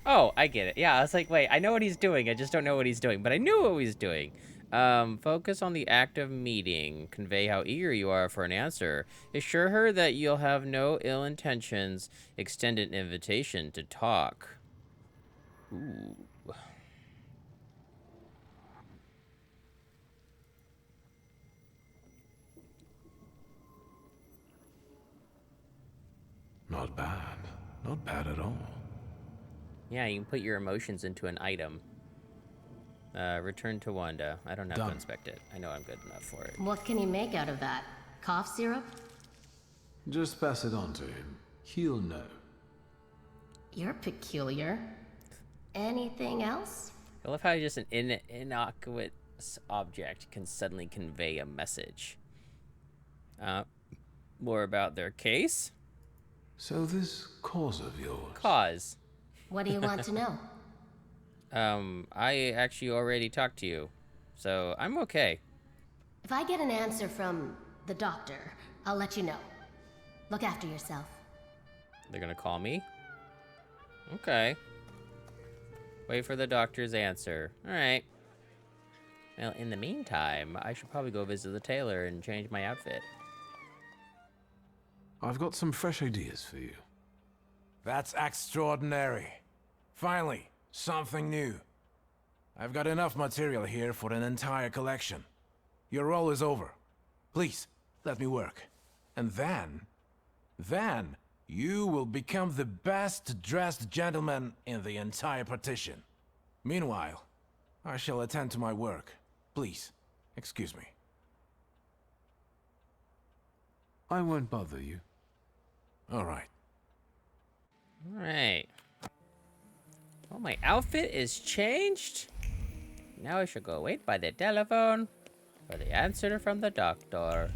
Oh, I get it. Yeah, I was like, wait, I know what he's doing. I just don't know what he's doing. But I knew what he's doing. Focus on the act of meeting. Convey how eager you are for an answer. Assure her that you'll have no ill intentions. Extend an invitation to talk. Ooh. Not bad. Not bad at all. Yeah, you can put your emotions into an item. Return to Wanda. I don't have to inspect it. I know I'm good enough for it. What can you make out of that? Cough syrup? Just pass it on to him. He'll know. You're peculiar. Anything else? I love how just an innocuous object can suddenly convey a message. More about their case? So this cause of yours... Cause. What do you want to know? I actually already talked to you, so I'm okay. If I get an answer from the doctor, I'll let you know. Look after yourself. They're gonna call me? Okay. Wait for the doctor's answer. Alright. Well, in the meantime, I should probably go visit the tailor and change my outfit. I've got some fresh ideas for you. That's extraordinary. Finally, something new. I've got enough material here for an entire collection. Your role is over. Please, let me work. And then, you will become the best dressed gentleman in the entire partition. Meanwhile, I shall attend to my work. Please, excuse me. I won't bother you. All right. All right. Well, my outfit is changed. Now I should go wait by the telephone for the answer from the doctor.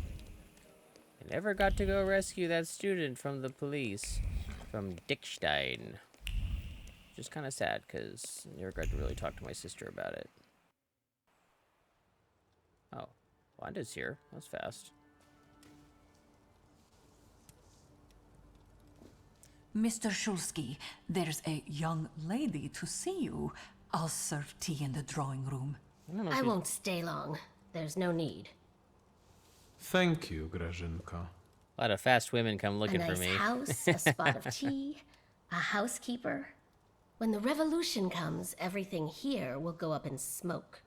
I never got to go rescue that student from the police, from Dickstein. Just kind of sad, because I never got to really talk to my sister about it. Oh, Wanda's here. That was fast. Mr. Shulsky, there's a young lady to see you. I'll serve tea in the drawing room. I won't stay long. There's no need. Thank you, Grażynka. A lot of fast women come looking a nice for me. House, a spot of tea, a housekeeper. When the revolution comes, everything here will go up in smoke.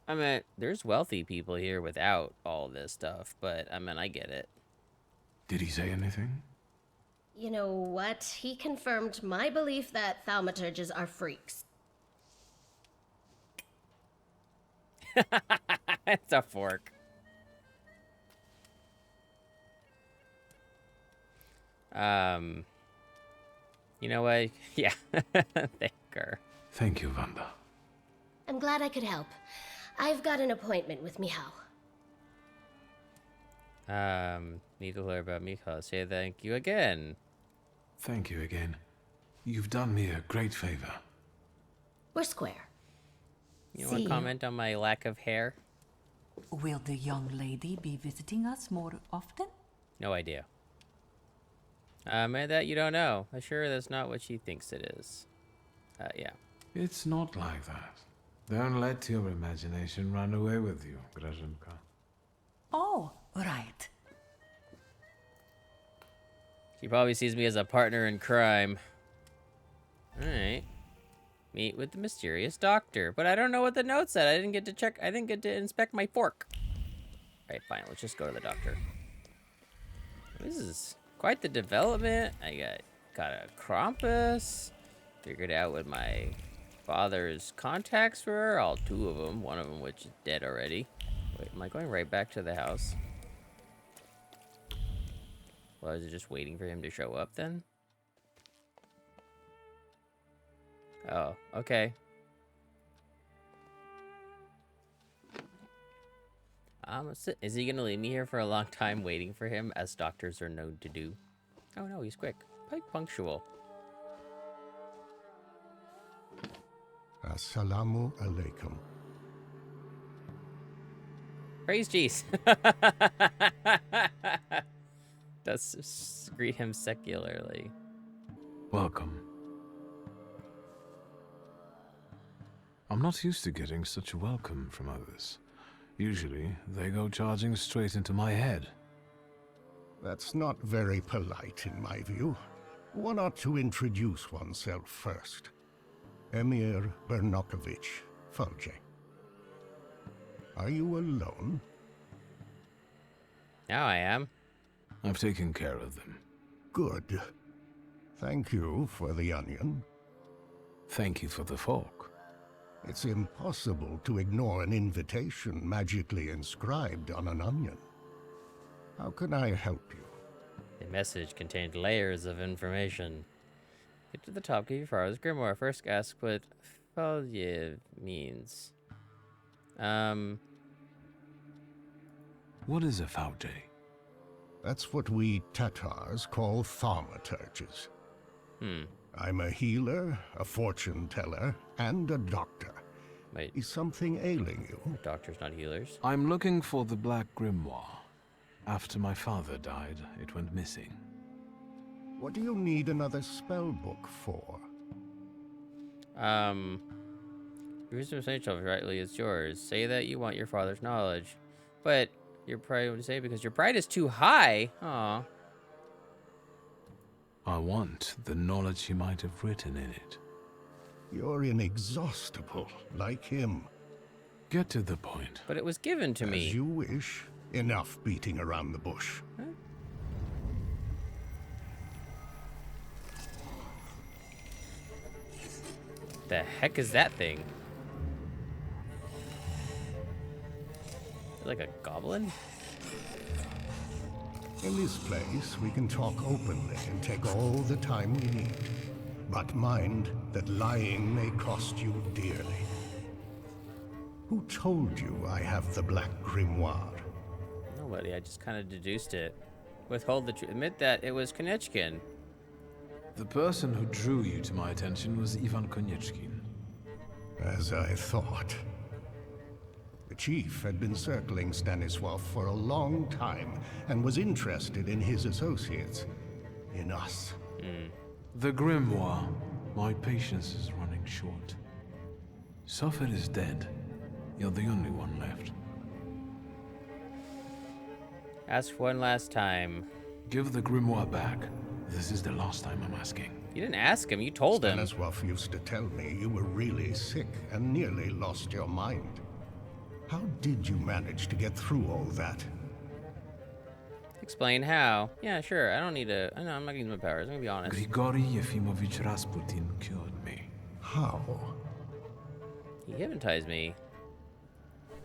I mean, there's wealthy people here without all this stuff, but I mean, I get it. Did he say anything? You know what? He confirmed my belief that thaumaturges are freaks. It's a fork. You know what? Yeah. Thank her. Thank you, Wanda. I'm glad I could help. I've got an appointment with Michał. Need to learn about Michał. Say thank you again. Thank you again. You've done me a great favor. We're square. You want to comment on my lack of hair? Will the young lady be visiting us more often? No idea. And that you don't know. I'm sure that's not what she thinks it is. Yeah. It's not like that. Don't let your imagination run away with you, Grażynka. Oh, right. She probably sees me as a partner in crime. Alright. Meet with the mysterious doctor. But I don't know what the note said. I didn't get to check. I didn't get to inspect my fork. Alright, fine. Let's just go to the doctor. This is quite the development. I got a Krampus. Figured out what my father's contacts were. All two of them. One of them which is dead already. Wait, am I going right back to the house? Well, is it just waiting for him to show up then? Oh, okay. Is he gonna leave me here for a long time waiting for him, as doctors are known to do? Oh no, he's quick. Quite punctual. Assalamu alaikum. Praise Jeez. Does greet him secularly. Welcome. I'm not used to getting such a welcome from others. Usually, they go charging straight into my head. That's not very polite in my view. One ought to introduce oneself first. Emir Bernakovich, Fulge. Are you alone? Now I am. I've taken care of them. Good. Thank you for the onion. Thank you for the fork. It's impossible to ignore an invitation magically inscribed on an onion. How can I help you? The message contained layers of information. Get to the top, give your father's grimoire. First ask what Falyev means. What is a Faude? That's what we Tatars call thaumaturges. I'm a healer, a fortune teller, and a doctor. Wait. Is something ailing you? Doctors, not healers. I'm looking for the Black Grimoire. After my father died, it went missing. What do you need another spell book for? Wisdom Essential rightly is yours. Say that you want your father's knowledge. But your pride would say because your pride is too high. Aw. I want the knowledge he might have written in it. You're inexhaustible, like him. Get to the point. But it was given to me. As you wish. Enough beating around the bush. Huh? The heck is that thing? Like a goblin? In this place, we can talk openly and take all the time we need. But mind that lying may cost you dearly. Who told you I have the Black Grimoire? Nobody, I just kind of deduced it. Withhold the truth. Admit that it was Konechkin. The person who drew you to my attention was Ivan Konechkin. As I thought. The chief had been circling Stanisław for a long time and was interested in his associates. In us. The Grimoire. My patience is running short. Sofir is dead. You're the only one left. Ask one last time. Give the Grimoire back. This is the last time I'm asking. You didn't ask him, you told him. Stanisław used to tell me you were really sick and nearly lost your mind. How did you manage to get through all that? Explain how. Yeah, sure. I don't need to. I know, I'm not gonna use my powers. I'm gonna be honest. Grigory Yefimovich Rasputin cured me. How? He hypnotized me.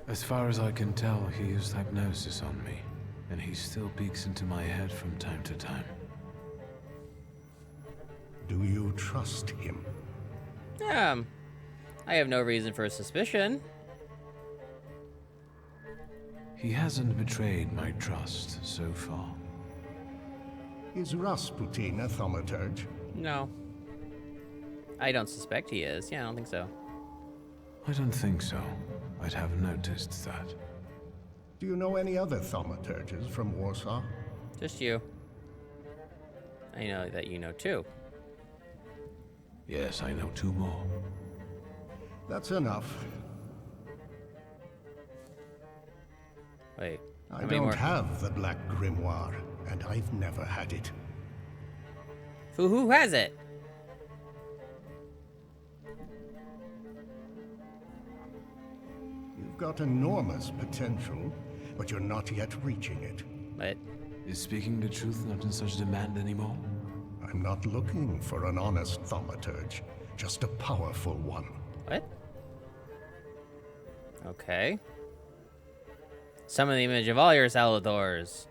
As far as I can tell, he used hypnosis on me. And he still peeks into my head from time to time. Do you trust him? I have no reason for suspicion. He hasn't betrayed my trust so far. Is Rasputin a thaumaturge? No. I don't suspect he is. Yeah, I don't think so. I don't think so. I'd have noticed that. Do you know any other thaumaturges from Warsaw? Just you. I know that you know too. Yes, I know two more. That's enough. Wait. I don't have the Black Grimoire, and I've never had it. Who has it? You've got enormous potential, but you're not yet reaching it. What? Is speaking the truth not in such demand anymore? I'm not looking for an honest thaumaturge, just a powerful one. What? Okay. Summon the image of all your Salvators.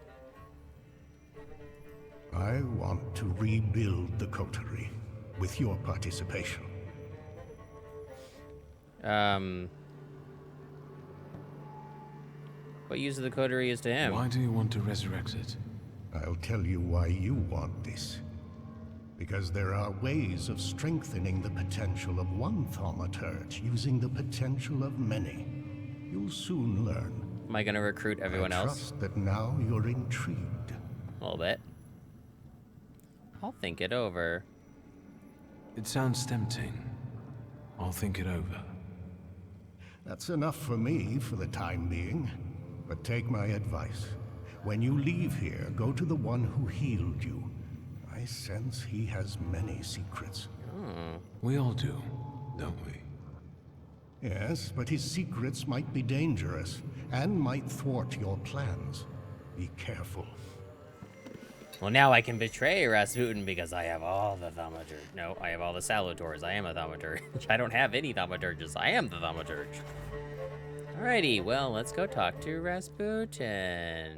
I want to rebuild the coterie, with your participation. Wait, What use of the coterie is to him? Why do you want to resurrect it? I'll tell you why you want this. Because there are ways of strengthening the potential of one Thaumaturge using the potential of many. You'll soon learn. Am I gonna recruit everyone I else? trust that now you're intrigued. A little bit. I'll think it over. It sounds tempting. I'll think it over. That's enough for me for the time being. But take my advice. When you leave here, go to the one who healed you. I sense he has many secrets. We all do, don't we? Yes, but his secrets might be dangerous and might thwart your plans. Be careful. Well, now I can betray Rasputin because I have all the Thaumaturge. No, I have all the Salvators. I am a Thaumaturge. I don't have any Thaumaturges. I am the Thaumaturge. Alrighty, well, let's go talk to Rasputin.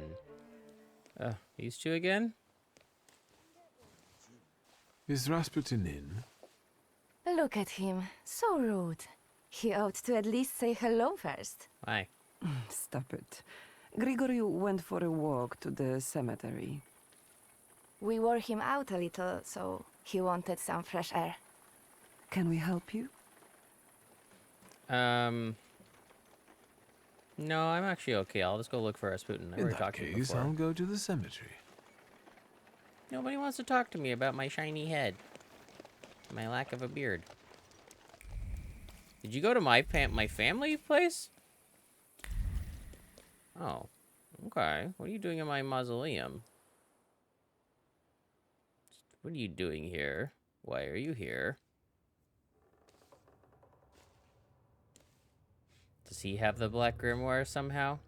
These two again? Is Rasputin in? Look at him. So rude. He ought to at least say hello first. Why? Stop it. Grigory went for a walk to the cemetery. We wore him out a little, so he wanted some fresh air. Can we help you? No, I'm actually okay. I'll just go look for Rasputin. I In already that talked to him case, before. I'll go to the cemetery. Nobody wants to talk to me about my shiny head. My lack of a beard. Did you go to my family place? Oh, okay. What are you doing in my mausoleum? What are you doing here? Why are you here? Does he have the Black Grimoire somehow?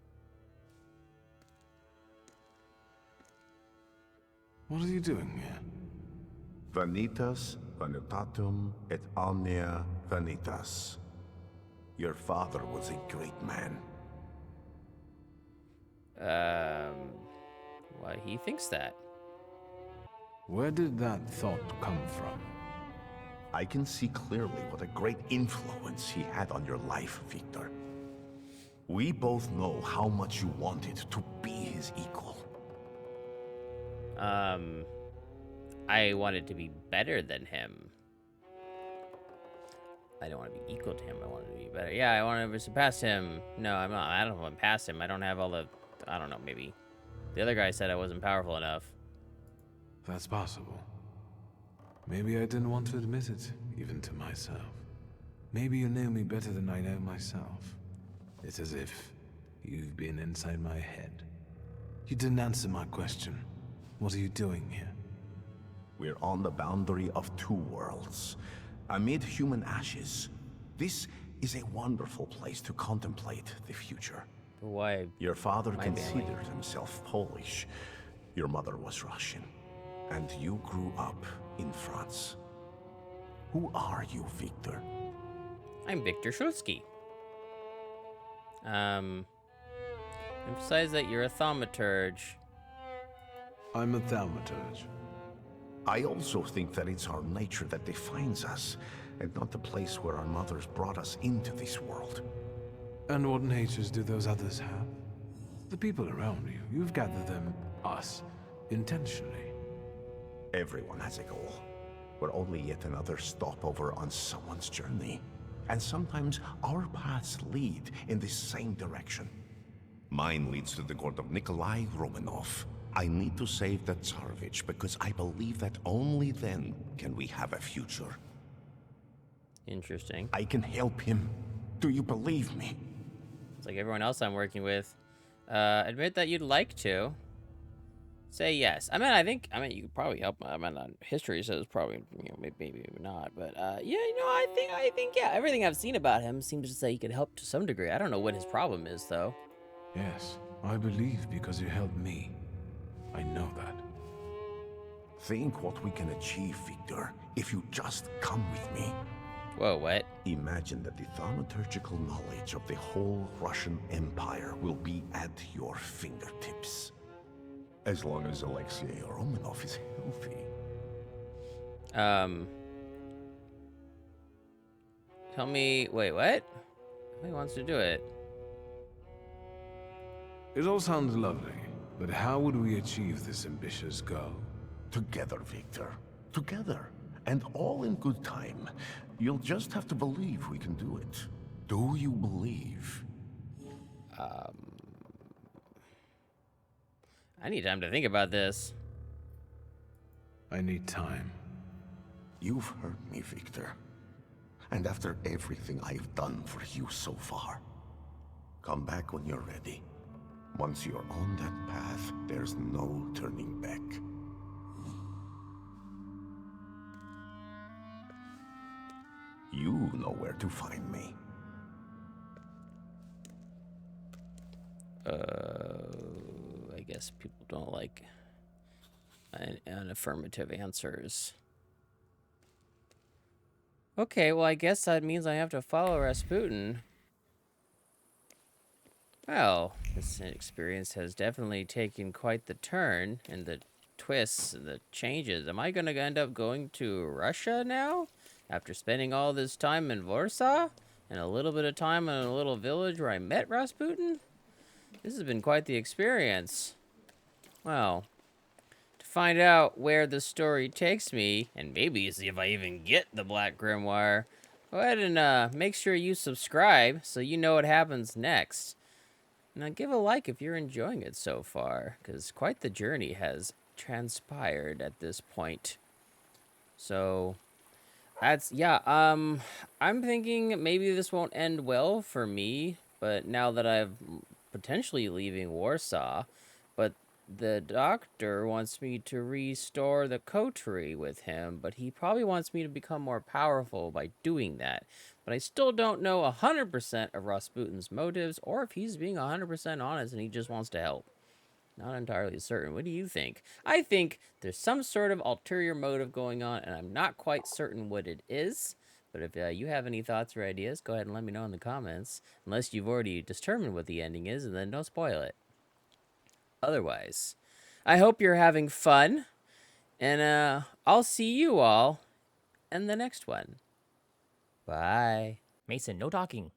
What are you doing here? Vanitas, vanitatum, et omnia vanitas. Your father was a great man. Why he thinks that? Where did that thought come from? I can see clearly what a great influence he had on your life, Victor. We both know how much you wanted to be his equal. I wanted to be better than him. I don't want to be equal to him. I want to be better. Yeah, I want to surpass him. No, I'm not. I don't want to pass him. I don't have all the... I don't know, maybe. The other guy said I wasn't powerful enough. That's possible. Maybe I didn't want to admit it, even to myself. Maybe you know me better than I know myself. It's as if you've been inside my head. You didn't answer my question. What are you doing here? We're on the boundary of two worlds, amid human ashes. This is a wonderful place to contemplate the future. Why? Your father My considered family. himself Polish. Your mother was Russian. And you grew up in France. Who are you, Victor? I'm Victor Shulsky. Emphasize that you're a Thaumaturge. I'm a Thaumaturge. I also think that it's our nature that defines us, and not the place where our mothers brought us into this world. And what natures do those others have? The people around you. You've gathered them, us, intentionally. Everyone has a goal. We're only yet another stopover on someone's journey. And sometimes our paths lead in the same direction. Mine leads to the court of Nikolai Romanov. I need to save the Tsarevich because I believe that only then can we have a future. Interesting. I can help him. Do you believe me? It's like everyone else I'm working with. Admit that you'd like to. Say yes. I mean, you could probably help. I mean, history says probably, maybe not. But, yeah, I think, yeah, everything I've seen about him seems to say he could help to some degree. I don't know what his problem is, though. Yes, I believe because you helped me. I know that. Think what we can achieve, Victor, if you just come with me. Whoa, what? Imagine that the thaumaturgical knowledge of the whole Russian Empire will be at your fingertips. As long as Alexei Romanov is healthy. Tell me, wait, what? He wants to do it. It all sounds lovely, but how would we achieve this ambitious goal? Together, Victor. Together. And all in good time. You'll just have to believe we can do it. Do you believe? I need time to think about this. I need time. You've heard me, Victor. And after everything I've done for you so far, come back when you're ready. Once you're on that path, there's no turning back. You know where to find me. I guess people don't like unaffirmative answers. Okay, well, I guess that means I have to follow Rasputin. Well, this experience has definitely taken quite the turn, and the twists and the changes. Am I gonna end up going to Russia now? After spending all this time in Warsaw? And a little bit of time in a little village where I met Rasputin? This has been quite the experience. Well, to find out where the story takes me, and maybe see if I even get the Black Grimoire, go ahead and make sure you subscribe so you know what happens next. Now give a like if you're enjoying it so far, because quite the journey has transpired at this point. So, that's, yeah, I'm thinking maybe this won't end well for me, but now that I'm potentially leaving Warsaw, but the doctor wants me to restore the coterie with him, but he probably wants me to become more powerful by doing that. But I still don't know 100% of Rasputin's motives, or if he's being 100% honest and he just wants to help. Not entirely certain. What do you think? I think there's some sort of ulterior motive going on, and I'm not quite certain what it is. But if you have any thoughts or ideas, go ahead and let me know in the comments. Unless you've already determined what the ending is, and then don't spoil it. Otherwise, I hope you're having fun, and I'll see you all in the next one. Bye. Mason, no talking.